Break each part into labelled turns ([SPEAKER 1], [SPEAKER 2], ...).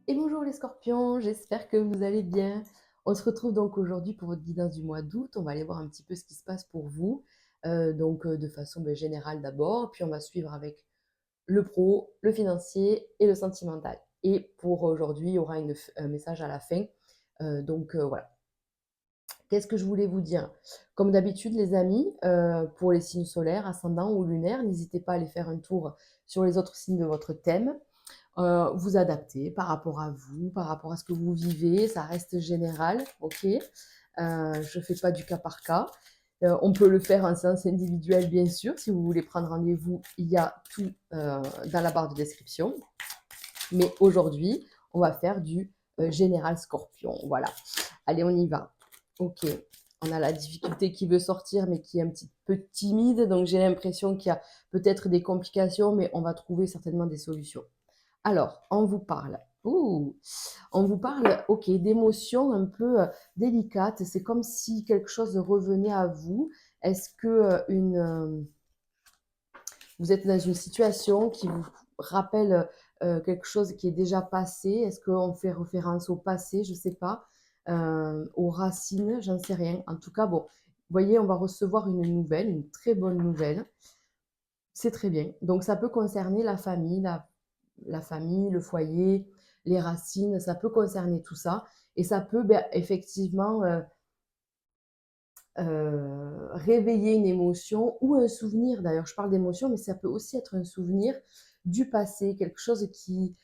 [SPEAKER 1] Et bonjour les scorpions, j'espère que vous allez bien. On se retrouve donc aujourd'hui pour votre guidance du mois d'août. On va aller voir un petit peu ce qui se passe pour vous, de façon générale d'abord, puis on va suivre avec le pro, le financier et le sentimental. Et pour aujourd'hui, il y aura un message à la fin. Voilà. Qu'est-ce que je voulais vous dire? Comme d'habitude, les amis, pour les signes solaires, ascendants ou lunaires, n'hésitez pas à aller faire un tour sur les autres signes de votre thème. Vous adapter par rapport à vous, par rapport à ce que vous vivez, ça reste général, ok. Je ne fais pas du cas par cas. On peut le faire en séance individuelle, bien sûr. Si vous voulez prendre rendez-vous, il y a tout dans la barre de description. Mais aujourd'hui, on va faire du général scorpion. Voilà. Allez, on y va. Ok. On a la difficulté qui veut sortir, mais qui est un petit peu timide. Donc, j'ai l'impression qu'il y a peut-être des complications, mais on va trouver certainement des solutions. Alors, on vous parle, ok, d'émotions un peu délicates. C'est comme si quelque chose revenait à vous. Est-ce que vous êtes dans une situation qui vous rappelle quelque chose qui est déjà passé? Est-ce qu'on fait référence au passé? Je ne sais pas. Aux racines, j'en sais rien. En tout cas, bon, vous voyez, on va recevoir une nouvelle, une très bonne nouvelle. C'est très bien. Donc, ça peut concerner la famille, la famille, le foyer, les racines, ça peut concerner tout ça. Et ça peut effectivement réveiller une émotion ou un souvenir. D'ailleurs, je parle d'émotion, mais ça peut aussi être un souvenir du passé, quelque chose qui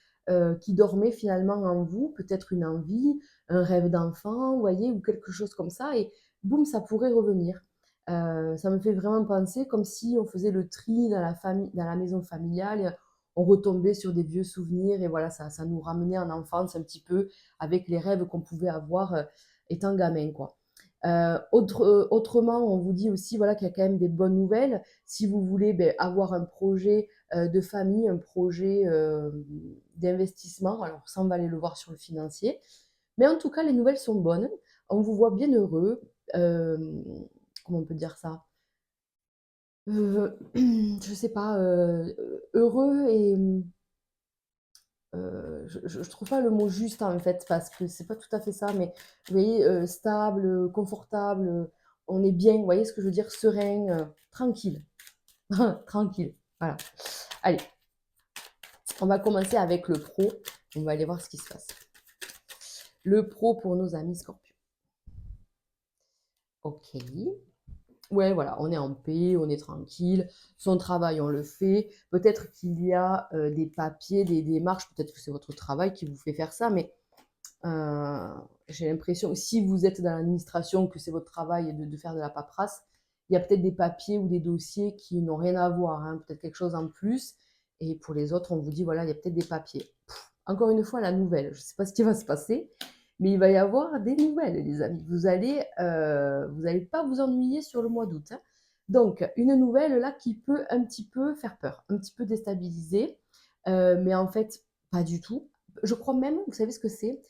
[SPEAKER 1] dormait finalement en vous, peut-être une envie, un rêve d'enfant, vous voyez, ou quelque chose comme ça. Et boum, ça pourrait revenir. Ça me fait vraiment penser comme si on faisait le tri dans la famille, dans la maison familiale, et on retombait sur des vieux souvenirs et voilà, ça nous ramenait en enfance un petit peu avec les rêves qu'on pouvait avoir étant gamin, quoi. Autrement, on vous dit aussi voilà, qu'il y a quand même des bonnes nouvelles. Si vous voulez avoir un projet de famille, un projet d'investissement, alors ça, on va aller le voir sur le financier. Mais en tout cas, les nouvelles sont bonnes. On vous voit bien heureux. euh, Comment on peut dire ça? Je sais pas, heureux et je trouve pas le mot juste en fait parce que c'est pas tout à fait ça, mais vous voyez, stable, confortable, on est bien, vous voyez ce que je veux dire, serein, tranquille, tranquille. Voilà. Allez, on va commencer avec le pro. On va aller voir ce qui se passe. Le pro pour nos amis scorpions. Ok. Ouais, voilà, on est en paix, on est tranquille, son travail, on le fait. Peut-être qu'il y a des papiers, des démarches, peut-être que c'est votre travail qui vous fait faire ça, mais Euh, j'ai l'impression, si vous êtes dans l'administration, que c'est votre travail de faire de la paperasse, il y a peut-être des papiers ou des dossiers qui n'ont rien à voir, hein, peut-être quelque chose en plus. Et pour les autres, on vous dit, voilà, il y a peut-être des papiers. Encore une fois, la nouvelle, je ne sais pas ce qui va se passer, mais il va y avoir des nouvelles, les amis. Vous allez pas vous ennuyer sur le mois d'août, hein. Donc, une nouvelle là qui peut un petit peu faire peur, un petit peu déstabiliser, mais en fait, pas du tout. Je crois même, vous savez ce que c'est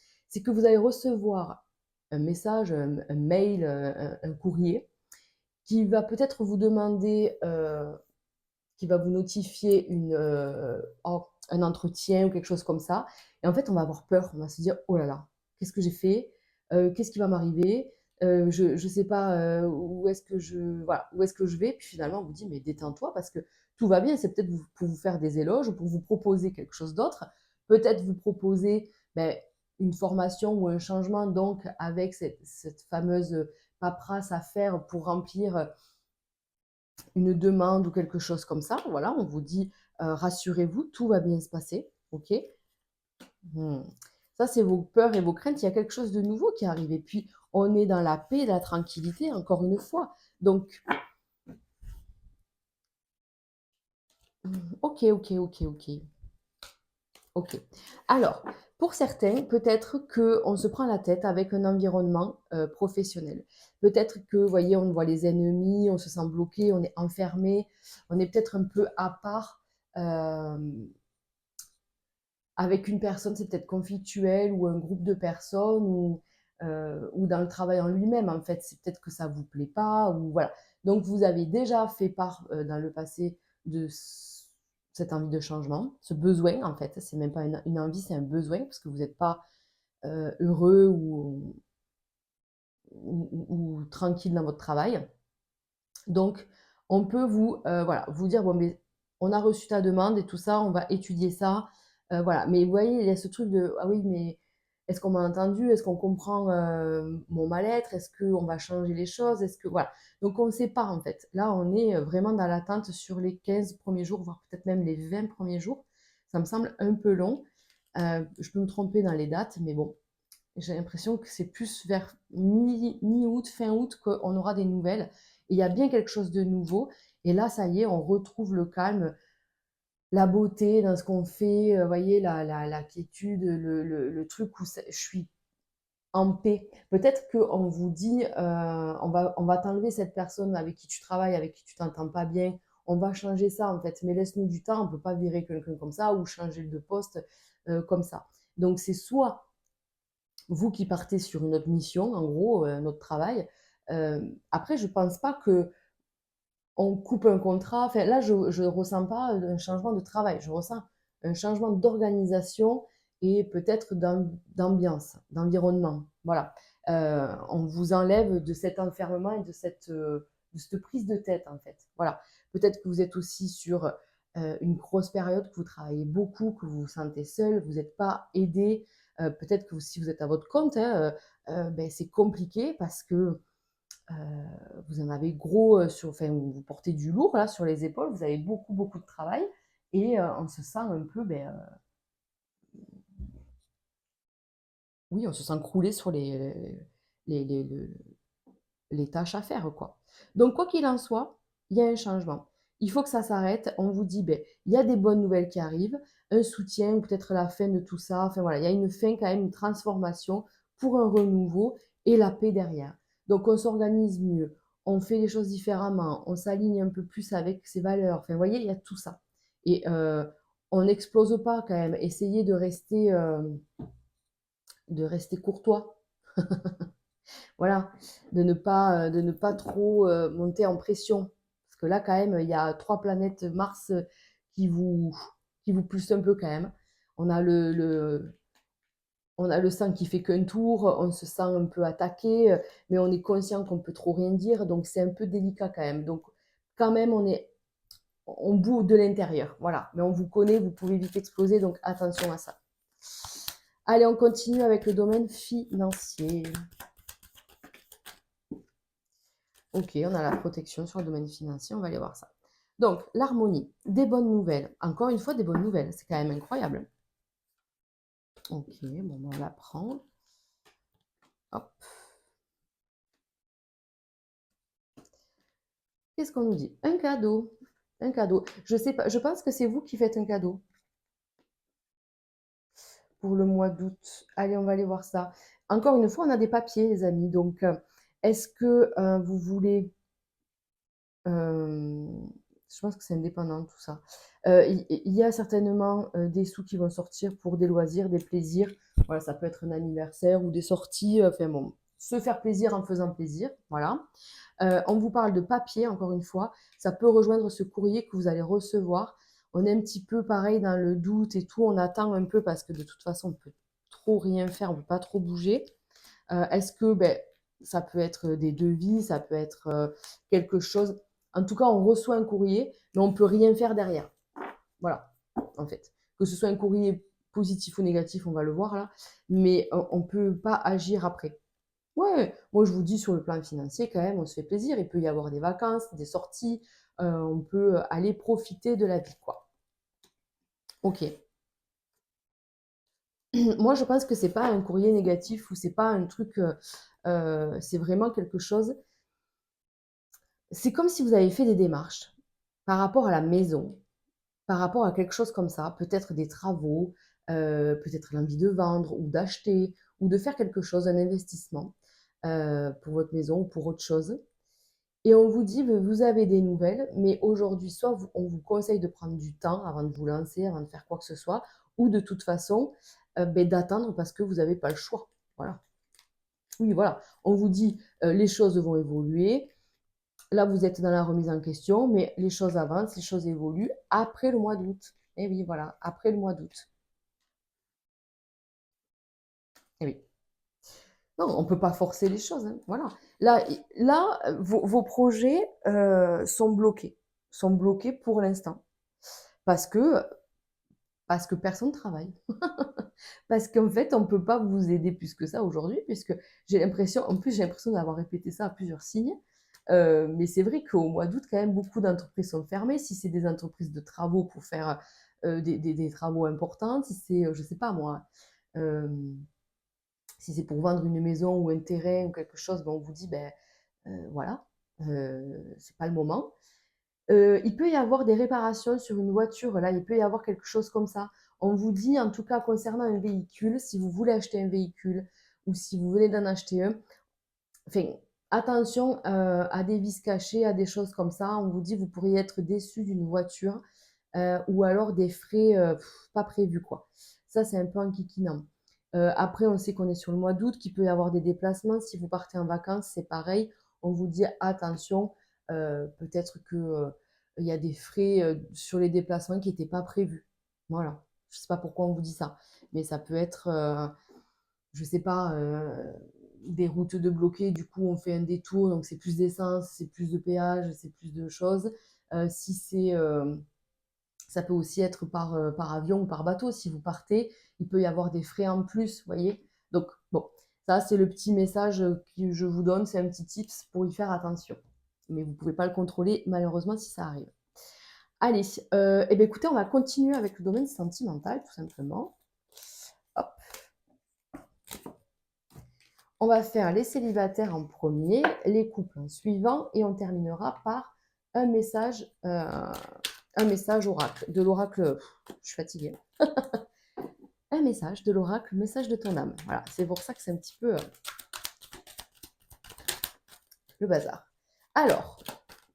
[SPEAKER 1] que vous allez recevoir un message, un mail, un courrier qui va peut-être vous demander, qui va vous notifier un entretien ou quelque chose comme ça. Et en fait, on va avoir peur, on va se dire, oh là là, qu'est-ce que j'ai fait? Qu'est-ce qui va m'arriver? Je ne sais pas où est-ce que je vais. Puis finalement, on vous dit, mais détends-toi parce que tout va bien. C'est peut-être pour vous faire des éloges, pour vous proposer quelque chose d'autre. Peut-être vous proposer ben, une formation ou un changement, donc avec cette fameuse paperasse à faire pour remplir une demande ou quelque chose comme ça. Voilà, on vous dit, rassurez-vous, tout va bien se passer. OK. Hmm. Ça, c'est vos peurs et vos craintes. Il y a quelque chose de nouveau qui arrive. Et puis, on est dans la paix, la tranquillité, encore une fois. Donc, OK, OK, OK, OK. OK. Alors, pour certains, peut-être qu'on se prend la tête avec un environnement professionnel. Peut-être que, vous voyez, on voit les ennemis, on se sent bloqué, on est enfermé, on est peut-être un peu à part. euh, Avec une personne, c'est peut-être conflictuel ou un groupe de personnes ou dans le travail en lui-même, en fait, c'est peut-être que ça vous plaît pas ou voilà. Donc vous avez déjà fait part dans le passé de cette envie de changement, ce besoin en fait. C'est même pas une envie, c'est un besoin parce que vous n'êtes pas heureux ou tranquille dans votre travail. Donc, on peut voilà, vous dire, bon, mais on a reçu ta demande et tout ça, on va étudier ça. Voilà. Mais vous voyez, il y a ce truc de, ah oui, mais est-ce qu'on m'a entendu? Est-ce qu'on comprend mon mal-être? Est-ce qu'on va changer les choses? Est-ce que, voilà. Donc, on ne sait pas, en fait. Là, on est vraiment dans l'attente sur les 15 premiers jours, voire peut-être même les 20 premiers jours. Ça me semble un peu long. Je peux me tromper dans les dates, mais bon, j'ai l'impression que c'est plus vers mi-août, fin août qu'on aura des nouvelles. Et il y a bien quelque chose de nouveau. Et là, ça y est, on retrouve le calme, la beauté dans ce qu'on fait, vous voyez, la quiétude, le truc où je suis en paix. Peut-être qu'on vous dit, on va t'enlever cette personne avec qui tu travailles, avec qui tu t'entends pas bien. On va changer ça, en fait. Mais laisse-nous du temps. On ne peut pas virer quelqu'un comme ça ou changer de poste comme ça. Donc, c'est soit vous qui partez sur une autre mission, en gros, un autre travail. Après, je pense pas que on coupe un contrat. Enfin, là, je ne ressens pas un changement de travail. Je ressens un changement d'organisation et peut-être d'ambiance, d'environnement. Voilà. On vous enlève de cet enfermement et de cette prise de tête, en fait. Voilà. Peut-être que vous êtes aussi sur une grosse période, que vous travaillez beaucoup, que vous vous sentez seul, vous n'êtes pas aidé. Peut-être que si vous êtes à votre compte, hein, ben, c'est compliqué parce que vous en avez gros, enfin, vous portez du lourd là sur les épaules, vous avez beaucoup, beaucoup de travail et on se sent un peu, ben, oui, on se sent crouler sur les, les, les, les tâches à faire, quoi. Donc, quoi qu'il en soit, il y a un changement. Il faut que ça s'arrête. On vous dit, ben, il y a des bonnes nouvelles qui arrivent, un soutien ou peut-être la fin de tout ça. Enfin voilà, il y a une fin quand même, une transformation pour un renouveau et la paix derrière. Donc, on s'organise mieux, on fait les choses différemment, on s'aligne un peu plus avec ses valeurs. Enfin, vous voyez, il y a tout ça. Et on n'explose pas quand même. Essayez de rester courtois. Voilà, de ne pas trop monter en pression. Parce que là, quand même, il y a 3 planètes Mars qui vous, qui vous poussent un peu quand même. On a on a le sang qui fait qu'un tour, on se sent un peu attaqué, mais on est conscient qu'on peut trop rien dire, donc c'est un peu délicat quand même. Donc, quand même, on bout de l'intérieur, voilà. Mais on vous connaît, vous pouvez vite exploser, donc attention à ça. Allez, on continue avec le domaine financier. Ok, on a la protection sur le domaine financier, on va aller voir ça. Donc, l'harmonie, des bonnes nouvelles. Encore une fois, des bonnes nouvelles, c'est quand même incroyable. Ok, bon, on la prend. Hop. Qu'est-ce qu'on nous dit? Un cadeau. Un cadeau. Je sais pas, je pense que c'est vous qui faites un cadeau pour le mois d'août. Allez, on va aller voir ça. Encore une fois, on a des papiers, les amis. Donc, est-ce que vous voulez je pense que c'est indépendant tout ça. Il y a certainement des sous qui vont sortir pour des loisirs, des plaisirs. Voilà, ça peut être un anniversaire ou des sorties. Enfin bon, se faire plaisir en faisant plaisir. Voilà. On vous parle de papier, encore une fois. Ça peut rejoindre ce courrier que vous allez recevoir. On est un petit peu pareil dans le doute et tout. On attend un peu parce que de toute façon, on peut trop rien faire, on peut pas trop bouger. Est-ce que ben, ça peut être des devis, ça peut être quelque chose. En tout cas, on reçoit un courrier, mais on ne peut rien faire derrière. Voilà, en fait. Que ce soit un courrier positif ou négatif, on va le voir là, mais on ne peut pas agir après. Ouais, moi je vous dis sur le plan financier, quand même, on se fait plaisir. Il peut y avoir des vacances, des sorties, on peut aller profiter de la vie, quoi. Ok. Moi, je pense que c'est pas un courrier négatif ou c'est pas un truc. C'est vraiment quelque chose. C'est comme si vous avez fait des démarches par rapport à la maison, par rapport à quelque chose comme ça, peut-être des travaux, peut-être l'envie de vendre ou d'acheter ou de faire quelque chose, un investissement pour votre maison ou pour autre chose. Et on vous dit, vous avez des nouvelles, mais aujourd'hui, soit on vous conseille de prendre du temps avant de vous lancer, avant de faire quoi que ce soit, ou de toute façon, ben, d'attendre parce que vous n'avez pas le choix. Voilà. Oui, voilà. On vous dit, les choses vont évoluer, Là, vous êtes dans la remise en question, mais les choses avancent, les choses évoluent après le mois d'août. Et oui, voilà, après le mois d'août. Et oui. Non, on ne peut pas forcer les choses, hein, voilà. Là, vos projets sont bloqués pour l'instant, parce que, parce que personne ne travaille. Parce qu'en fait, on ne peut pas vous aider plus que ça aujourd'hui, puisque j'ai l'impression d'avoir répété ça à plusieurs signes. Mais c'est vrai qu'au mois d'août, quand même, beaucoup d'entreprises sont fermées. Si c'est des entreprises de travaux pour faire des travaux importants, si c'est, je ne sais pas moi, euh, si c'est pour vendre une maison ou un terrain ou quelque chose, ben, on vous dit, ben voilà, c'est pas le moment. Il peut y avoir des réparations sur une voiture, là, il peut y avoir quelque chose comme ça. On vous dit, en tout cas, concernant un véhicule, si vous voulez acheter un véhicule ou si vous venez d'en acheter un, enfin, attention à des vis cachées, à des choses comme ça. On vous dit, vous pourriez être déçu d'une voiture ou alors des frais pas prévus, quoi. Ça, c'est un peu enquiquinant. Après, on sait qu'on est sur le mois d'août, qu'il peut y avoir des déplacements. Si vous partez en vacances, c'est pareil. On vous dit attention, peut-être que il y a des frais sur les déplacements qui n'étaient pas prévus. Voilà. Je ne sais pas pourquoi on vous dit ça, mais ça peut être, je ne sais pas, des routes de bloquées. Du coup, on fait un détour, donc c'est plus d'essence, c'est plus de péage, c'est plus de choses. Si c'est ça peut aussi être par avion ou par bateau. Si vous partez, il peut y avoir des frais en plus, vous voyez. Donc, bon, ça, c'est le petit message que je vous donne. C'est un petit tips pour y faire attention. Mais vous ne pouvez pas le contrôler, malheureusement, si ça arrive. Allez, eh bien, écoutez, on va continuer avec le domaine sentimental, tout simplement. Hop. On va faire les célibataires en premier, les couples en suivant, et on terminera par un message oracle. De l'oracle, je suis fatiguée. Un message de l'oracle, message de ton âme. Voilà, c'est pour ça que c'est un petit peu le bazar. Alors,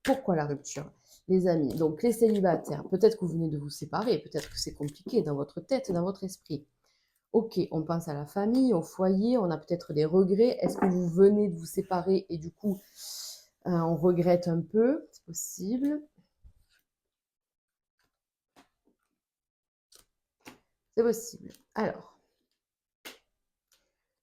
[SPEAKER 1] pourquoi la rupture, les amis? Donc, les célibataires, peut-être que vous venez de vous séparer, peut-être que c'est compliqué dans votre tête, dans votre esprit. Ok, on pense à la famille, au foyer, on a peut-être des regrets. Est-ce que vous venez de vous séparer et du coup, on regrette un peu? C'est possible. C'est possible. Alors,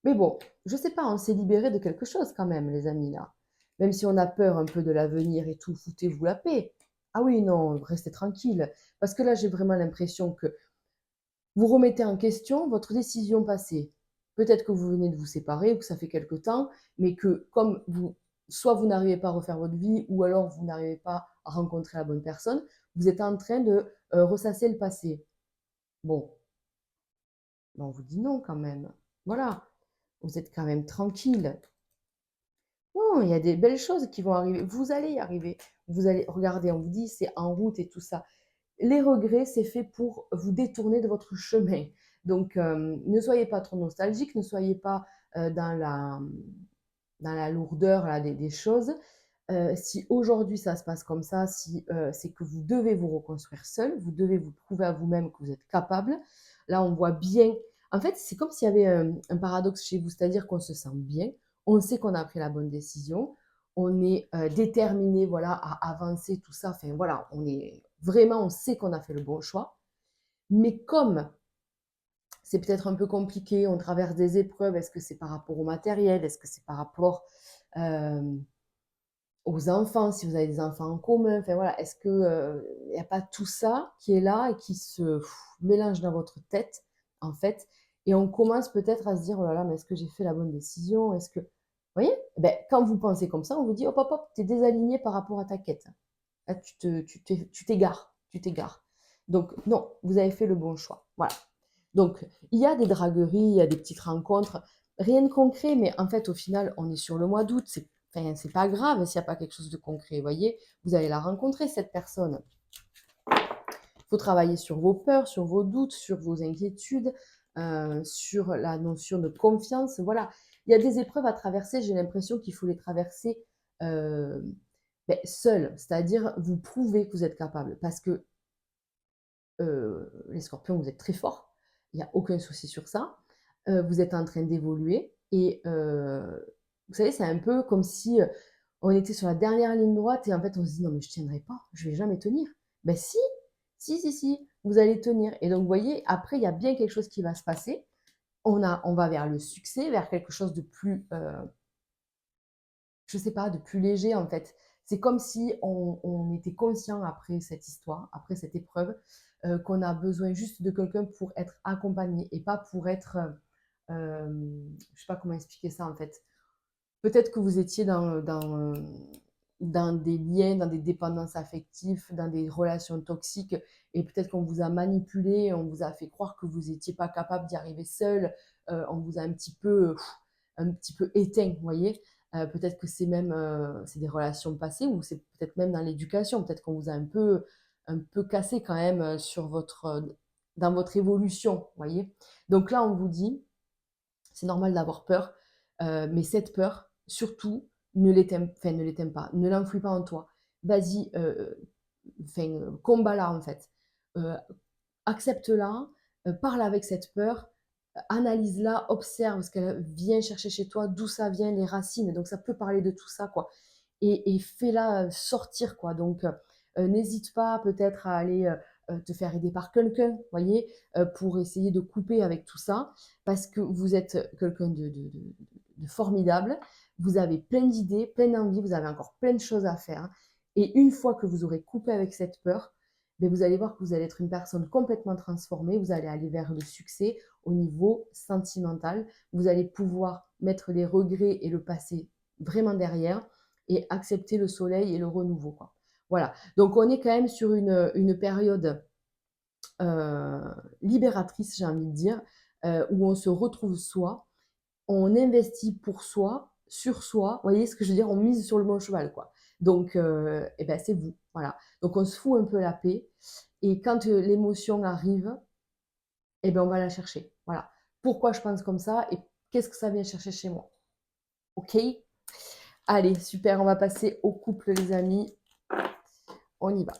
[SPEAKER 1] mais bon, je sais pas, on s'est libéré de quelque chose quand même, les amis, là. Même si on a peur un peu de l'avenir et tout, foutez-vous la paix. Ah oui, non, restez tranquille. Parce que là, j'ai vraiment l'impression que vous remettez en question votre décision passée. Peut-être que vous venez de vous séparer ou que ça fait quelque temps, mais que comme vous, soit vous n'arrivez pas à refaire votre vie, ou alors vous n'arrivez pas à rencontrer la bonne personne, vous êtes en train de ressasser le passé. Bon, ben on vous dit non quand même. Voilà, vous êtes quand même tranquille. Non, il y a des belles choses qui vont arriver. Vous allez y arriver. Vous allez, regardez, on vous dit c'est en route et tout ça. Les regrets, c'est fait pour vous détourner de votre chemin. Donc, ne soyez pas trop nostalgique, ne soyez pas dans la lourdeur là, des choses. Si aujourd'hui ça se passe comme ça, si c'est que vous devez vous reconstruire seul, vous devez vous prouver à vous-même que vous êtes capable. Là, on voit bien. En fait, c'est comme s'il y avait un paradoxe chez vous, c'est-à-dire qu'on se sent bien, on sait qu'on a pris la bonne décision, on est déterminé, voilà, à avancer tout ça. Enfin voilà, on est vraiment, on sait qu'on a fait le bon choix. Mais comme c'est peut-être un peu compliqué, on traverse des épreuves. Est-ce que c'est par rapport au matériel? Est-ce que c'est par rapport euh, aux enfants, si vous avez des enfants en commun? Enfin voilà, est-ce que il n'y a pas tout ça qui est là et qui se mélange dans votre tête, en fait, et on commence peut-être à se dire, oh là là, mais est-ce que j'ai fait la bonne décision? Est-ce que, vous voyez, ben, quand vous pensez comme ça, on vous dit, hop, hop, hop, tu es désaligné par rapport à ta quête. Là, tu t'égares, tu t'égares. Donc, non, vous avez fait le bon choix. Voilà. Donc, il y a des dragueries, il y a des petites rencontres, rien de concret, mais en fait, au final, on est sur le mois d'août. Enfin, c'est pas grave s'il n'y a pas quelque chose de concret. Vous voyez, vous allez la rencontrer, cette personne. Il faut travailler sur vos peurs, sur vos doutes, sur vos inquiétudes, sur la notion de confiance. Voilà, il y a des épreuves à traverser. J'ai l'impression qu'il faut les traverser euh, seul, c'est-à-dire vous prouver que vous êtes capable. Parce que les scorpions, vous êtes très forts, il n'y a aucun souci sur ça. Vous êtes en train d'évoluer et vous savez, c'est un peu comme si on était sur la dernière ligne droite et en fait, on se dit: «Non mais je tiendrai pas, je vais jamais tenir». Ben si, si, vous allez tenir et donc vous voyez, après il y a bien quelque chose qui va se passer. On va vers le succès, vers quelque chose de plus, je sais pas, de plus léger en fait. C'est comme si on était conscient après cette histoire, après cette épreuve, qu'on a besoin juste de quelqu'un pour être accompagné et pas pour être, je sais pas comment expliquer ça en fait. Peut-être que vous étiez dans des liens, dans des dépendances affectives, dans des relations toxiques et peut-être qu'on vous a manipulé, on vous a fait croire que vous étiez pas capable d'y arriver seul, on vous a un petit peu éteint, vous voyez? Peut-être que c'est même, c'est des relations passées ou c'est peut-être même dans l'éducation, peut-être qu'on vous a un peu cassé quand même, sur votre, dans votre évolution, vous voyez? Donc là, on vous dit: «C'est normal d'avoir peur, mais cette peur, surtout, ne l'éteins pas, ne l'enfouis pas en toi. Vas-y, combat-la en fait. Heu, accepte-la, parle avec cette peur, analyse-la, observe ce qu'elle vient chercher chez toi, d'où ça vient, les racines. Donc ça peut parler de tout ça, quoi. Et fais-la sortir, quoi. Donc, n'hésite pas peut-être à aller te faire aider par quelqu'un, vous voyez, pour essayer de couper avec tout ça, parce que vous êtes quelqu'un de formidable. Vous avez plein d'idées, plein d'envies, vous avez encore plein de choses à faire. Et une fois que vous aurez coupé avec cette peur, ben vous allez voir que vous allez être une personne complètement transformée, vous allez aller vers le succès au niveau sentimental, vous allez pouvoir mettre les regrets et le passé vraiment derrière et accepter le soleil et le renouveau, quoi. Voilà, donc on est quand même sur une période euh, libératrice, j'ai envie de dire, où on se retrouve soi, on investit pour soi, sur soi, vous voyez ce que je veux dire, on mise sur le bon cheval, quoi. Donc, eh ben, c'est vous, voilà. Donc on se fout un peu la paix, et quand l'émotion arrive, eh ben, on va la chercher, voilà. Pourquoi je pense comme ça et qu'est-ce que ça vient chercher chez moi? Ok. Allez, super, on va passer au couple, les amis. On y va.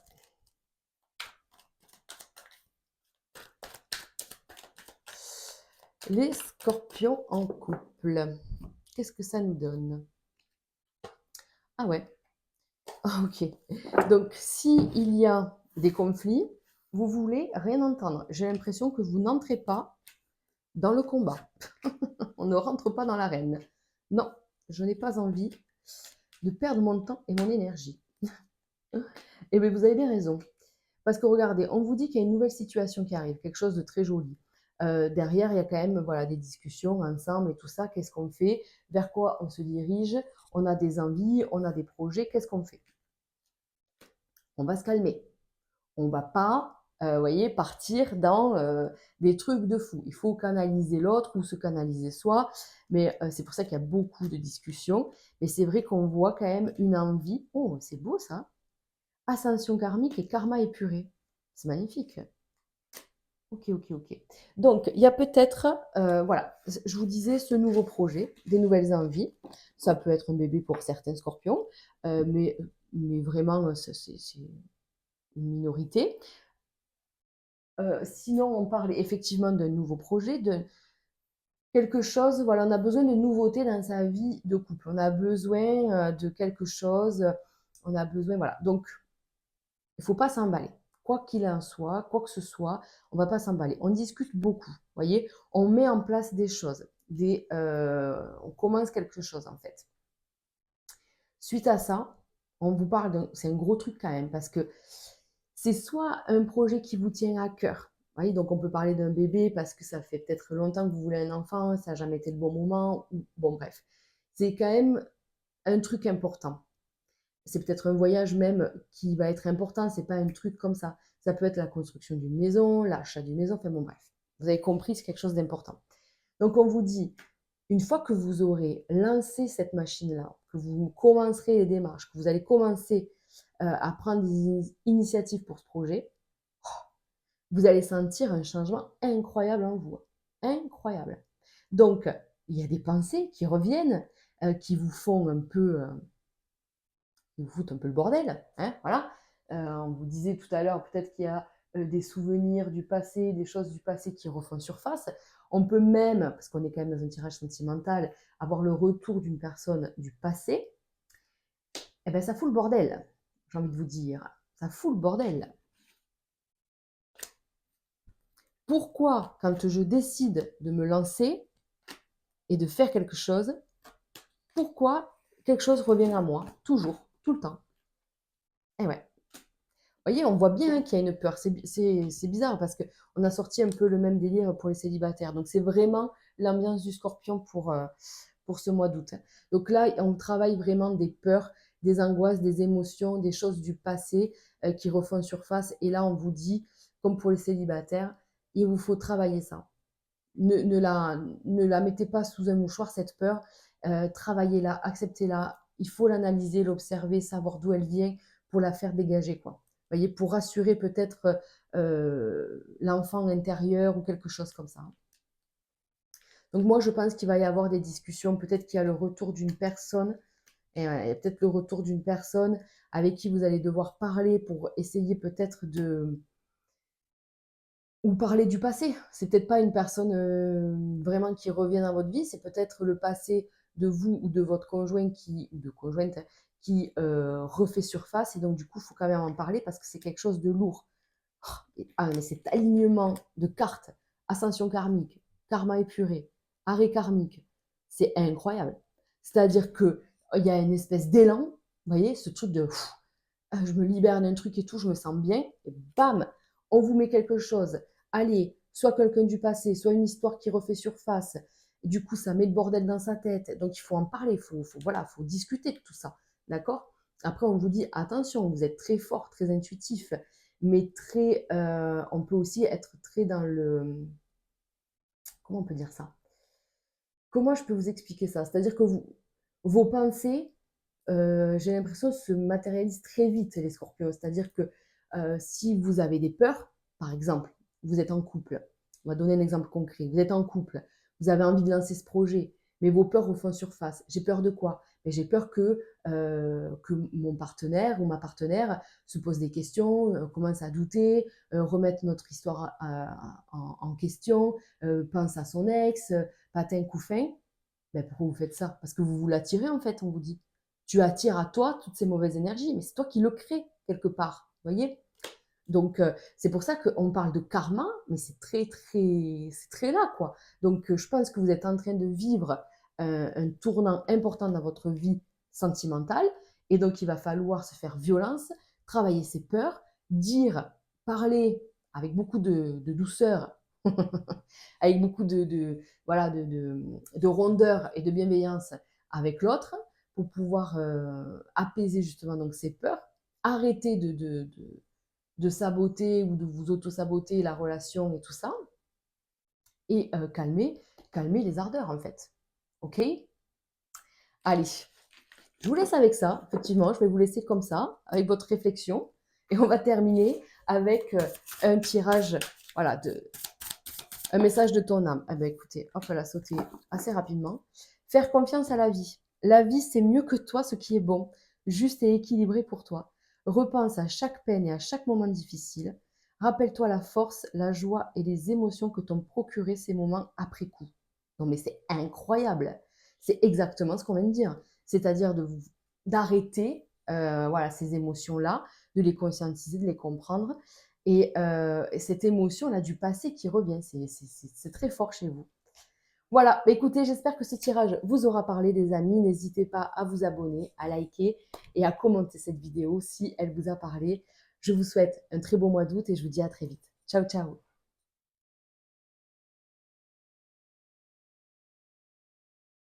[SPEAKER 1] Les scorpions en couple. Qu'est-ce que ça nous donne? Ah ouais, ah, ok. Donc, s'il y a des conflits, vous voulez rien entendre. J'ai l'impression que vous n'entrez pas dans le combat. On ne rentre pas dans l'arène. Non, je n'ai pas envie de perdre mon temps et mon énergie. Eh bien, vous avez bien raison. Parce que regardez, on vous dit qu'il y a une nouvelle situation qui arrive, quelque chose de très joli. Derrière, il y a quand même voilà, des discussions ensemble et tout ça. Qu'est-ce qu'on fait? Vers quoi on se dirige? On a des envies, on a des projets. Qu'est-ce qu'on fait? On va se calmer. On ne va pas, voyez, partir dans des trucs de fou. Il faut canaliser l'autre ou se canaliser soi. Mais c'est pour ça qu'il y a beaucoup de discussions. Mais c'est vrai qu'on voit quand même une envie. Oh, c'est beau ça. Ascension karmique et karma épuré. C'est magnifique. Ok, ok, ok. Donc, il y a peut-être, voilà, je vous disais, ce nouveau projet, des nouvelles envies. Ça peut être un bébé pour certains scorpions, mais vraiment, c'est une minorité. Sinon, on parle effectivement d'un nouveau projet, de quelque chose, voilà, on a besoin de nouveautés dans sa vie de couple. On a besoin de quelque chose, on a besoin, voilà. Donc, il ne faut pas s'emballer. Quoi qu'il en soit, quoi que ce soit, on ne va pas s'emballer. On discute beaucoup, vous voyez. On met en place des choses. On commence quelque chose, en fait. Suite à ça, on vous parle c'est un gros truc quand même, parce que c'est soit un projet qui vous tient à cœur. Vous voyez, donc on peut parler d'un bébé parce que ça fait peut-être longtemps que vous voulez un enfant, ça n'a jamais été le bon moment. Bon, bref. C'est quand même un truc important. C'est peut-être un voyage même qui va être important, c'est pas un truc comme ça. Ça peut être la construction d'une maison, l'achat d'une maison, enfin bon bref. Vous avez compris, c'est quelque chose d'important. Donc on vous dit, une fois que vous aurez lancé cette machine-là, que vous commencerez les démarches, que vous allez commencer à prendre des initiatives pour ce projet, vous allez sentir un changement incroyable en vous. Incroyable. Donc, il y a des pensées qui reviennent, qui vous font un peu ils vous foutent un peu le bordel, hein, voilà. On vous disait tout à l'heure, peut-être qu'il y a des souvenirs du passé, des choses du passé qui refont surface. On peut même, parce qu'on est quand même dans un tirage sentimental, avoir le retour d'une personne du passé. eh ben, ça fout le bordel, j'ai envie de vous dire. Ça fout le bordel. Pourquoi, quand je décide de me lancer et de faire quelque chose, pourquoi quelque chose revient à moi, toujours, tout le temps? Eh ouais. Vous voyez, on voit bien qu'il y a une peur. C'est bizarre parce qu'on a sorti un peu le même délire pour les célibataires. Donc, c'est vraiment l'ambiance du scorpion pour ce mois d'août. Donc là, on travaille vraiment des peurs, des angoisses, des émotions, des choses du passé qui refont surface. Et là, on vous dit, comme pour les célibataires, il vous faut travailler ça. Ne la mettez pas sous un mouchoir, cette peur. Travaillez-la, acceptez-la. Il faut l'analyser, l'observer, savoir d'où elle vient pour la faire dégager, quoi. Vous voyez, pour rassurer peut-être l'enfant intérieur ou quelque chose comme ça. Donc moi, je pense qu'il va y avoir des discussions. Peut-être qu'il y a le retour d'une personne. Et il y a peut-être le retour d'une personne avec qui vous allez devoir parler pour essayer peut-être de, ou parler du passé. C'est peut-être pas une personne vraiment qui revient dans votre vie, c'est peut-être le passé de vous ou de votre conjoint ou de conjointe qui refait surface. Et donc, du coup, il faut quand même en parler parce que c'est quelque chose de lourd. Ah, mais cet alignement de cartes, ascension karmique, karma épuré, arrêt karmique, c'est incroyable. C'est-à-dire qu'il y a une espèce d'élan, vous voyez, ce truc de je me libère d'un truc et tout, je me sens bien, et bam, on vous met quelque chose. Allez, soit quelqu'un du passé, soit une histoire qui refait surface. Et du coup, ça met le bordel dans sa tête. Donc, il faut en parler, voilà, faut discuter de tout ça. D'accord? Après, on vous dit, attention, vous êtes très fort, très intuitif, mais on peut aussi être très dans le... Comment on peut dire ça? Comment je peux vous expliquer ça? C'est-à-dire que vos pensées, j'ai l'impression, se matérialisent très vite, les scorpions. C'est-à-dire que si vous avez des peurs, par exemple, vous êtes en couple, on va donner un exemple concret, vous êtes en couple, vous avez envie de lancer ce projet, mais vos peurs refont surface. J'ai peur de quoi? J'ai peur que mon partenaire ou ma partenaire se pose des questions, commence à douter, remette notre histoire en question, pense à son ex, patin couffin. Ben, pourquoi vous faites ça? Parce que vous l'attirez en fait, on vous dit. Tu attires à toi toutes ces mauvaises énergies, mais c'est toi qui le crée quelque part, vous voyez? Donc, c'est pour ça qu'on parle de karma, mais c'est très là, quoi. Donc, je pense que vous êtes en train de vivre un tournant important dans votre vie sentimentale, et donc il va falloir se faire violence, travailler ses peurs, dire, parler avec beaucoup de douceur, avec beaucoup voilà, de rondeur et de bienveillance avec l'autre, pour pouvoir apaiser justement donc ces peurs, arrêter de saboter ou de vous auto-saboter la relation et tout ça, et calmer les ardeurs en fait. Ok? Allez, je vous laisse avec ça, effectivement, je vais vous laisser comme ça, avec votre réflexion, et on va terminer avec un tirage, voilà, un message de ton âme. Eh bien, écoutez, hop, elle a sauté assez rapidement. Faire confiance à la vie. La vie, c'est mieux que toi ce qui est bon, juste et équilibré pour toi. Repense à chaque peine et à chaque moment difficile. Rappelle-toi la force, la joie et les émotions que t'ont procuré ces moments après coup. Non, mais c'est incroyable. C'est exactement ce qu'on vient de dire. C'est-à-dire d'arrêter voilà, ces émotions-là, de les conscientiser, de les comprendre et cette émotion-là du passé qui revient, c'est très fort chez vous. Voilà, bah, écoutez, j'espère que ce tirage vous aura parlé, les amis. N'hésitez pas à vous abonner, à liker et à commenter cette vidéo si elle vous a parlé. Je vous souhaite un très beau mois d'août et je vous dis à très vite. Ciao, ciao.